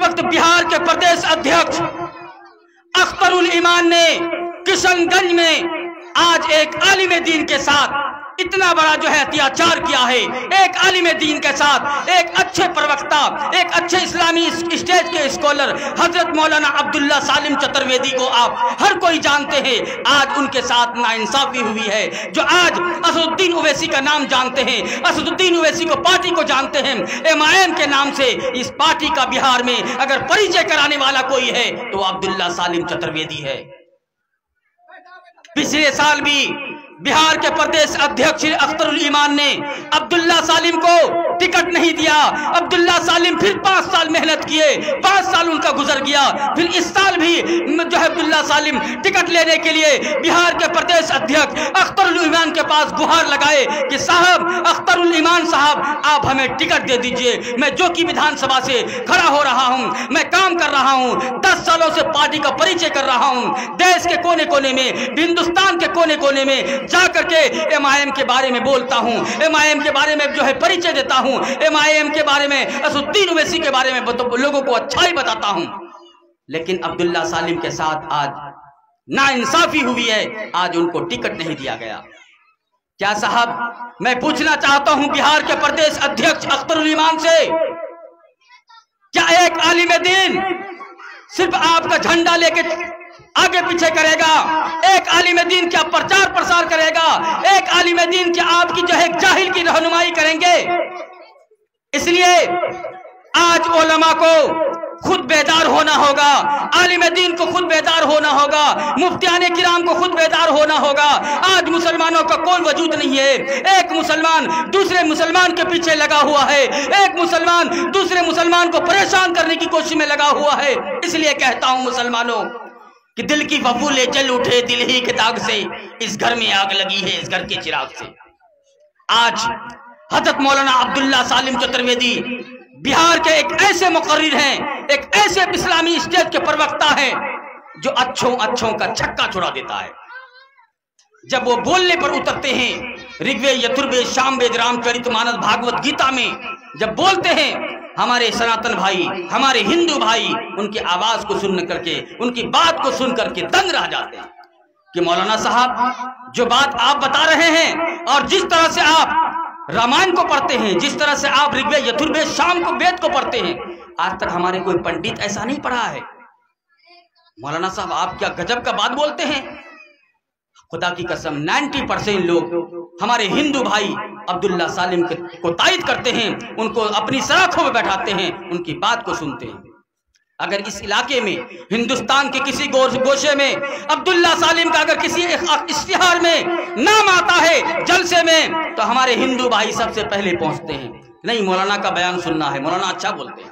वक्त बिहार के प्रदेश अध्यक्ष अख्तरुल ईमान ने किशनगंज में आज एक आलिम दीन के साथ इतना बड़ा जो है अत्याचार किया है। एक आलिम दीन के साथ एक अच्छे प्रवक्ता, एक अच्छे इस्लामी स्टेज के स्कॉलर हजरत मौलाना अब्दुल्ला सालिम चतुर्वेदी को आप हर कोई जानते हैं, आज उनके साथ नाइंसाफी हुई है। जो आज असदुद्दीन ओवैसी का नाम जानते हैं, असदुद्दीन ओवैसी को पार्टी को जानते हैं, MIM के नाम से इस पार्टी का बिहार में अगर परिचय कराने वाला कोई है तो अब्दुल्ला सालिम चतुर्वेदी है। पिछले साल भी बिहार के प्रदेश अध्यक्ष अख्तरुल ईमान ने अब्दुल्ला सालिम को टिकट नहीं दिया। अब्दुल्ला सालिम फिर 5 साल मेहनत किए, 5 साल उनका गुजर गया। फिर इस साल भी जो है अब्दुल्ला सालिम टिकट लेने के लिए बिहार के प्रदेश अध्यक्ष अख्तरुल ईमान के पास गुहार लगाए कि साहब, अख्तरुल ईमान साहब, आप हमें टिकट दे दीजिए। मैं जो कि विधानसभा से खड़ा हो रहा हूं, मैं काम कर रहा हूं, 10 सालों से पार्टी का परिचय कर रहा हूं, देश के कोने कोने में, हिंदुस्तान के कोने कोने में जाकर के MIM के बारे में बोलता हूं, MIM के बारे में जो है परिचय देता हूं, MIM के बारे में, असदुद्दीन ओवैसी के बारे में लोगों को अच्छाई बताता हूं। लेकिन अब्दुल्ला सालिम के साथ आज नाइंसाफी हुई है, आज उनको टिकट नहीं दिया गया। क्या साहब, मैं पूछना चाहता हूं बिहार के प्रदेश अध्यक्ष अख्तरुल ईमान से, क्या एक आलिम दीन सिर्फ आपका झंडा लेके आगे पीछे करेगा? एक आलिम दीन क्या प्रचार प्रसार करेगा? एक आलिम दीन क्या आपकी जो है जाहिल की रहनुमाई करेंगे? इसलिए आज उलमा को खुद बेदार होना होगा, आलिम दीन को खुद बेदार होना होगा, मुफ्तियाने किराम को खुद बेदार होना होगा। आज मुसलमानों का कोई वजूद नहीं है। एक मुसलमान दूसरे मुसलमान के पीछे लगा हुआ है, एक मुसलमान दूसरे मुसलमान को परेशान करने की कोशिश में लगा हुआ है। इसलिए कहता हूं मुसलमानों कि दिल की फफूले जल उठे दिल ही के दाग से, इस घर में आग लगी है इस घर के चिराग से। आज हजरत मौलाना अब्दुल्ला सालिम चतुर्वेदी बिहार के एक ऐसे मुकर्रिर हैं, एक ऐसे इस्लामी स्टेज के प्रवक्ता हैं जो अच्छों का छक्का छुड़ा देता है। जब वो बोलने पर उतरते हैं, ऋग्वेद, यजुर्वेद, सामवेद, रामचरितमानस, भागवत गीता में जब बोलते हैं, हमारे सनातन भाई, हमारे हिंदू भाई उनकी आवाज को सुन करके, उनकी बात को सुन करके दंग रह जाते हैं कि मौलाना साहब, जो बात आप बता रहे हैं और जिस तरह से आप रामायण को पढ़ते हैं, जिस तरह से आप ऋग्वेद, यजुर्वेद, साम को वेद को पढ़ते हैं, आज तक हमारे कोई पंडित ऐसा नहीं पढ़ा है। मौलाना साहब, आप क्या गजब का बात बोलते हैं। खुदा की कसम 90% लोग हमारे हिंदू भाई अब्दुल्ला सालिम को तायद करते हैं, उनको अपनी सराखों में बैठाते हैं, उनकी बात को सुनते हैं। अगर इस इलाके में, हिंदुस्तान के किसी गोशे में अब्दुल्ला सालिम का अगर किसी इश्तिहार में नाम आता है, जलसे में, तो हमारे हिंदू भाई सबसे पहले पहुंचते हैं। नहीं, मौलाना का बयान सुनना है, मौलाना अच्छा बोलते हैं।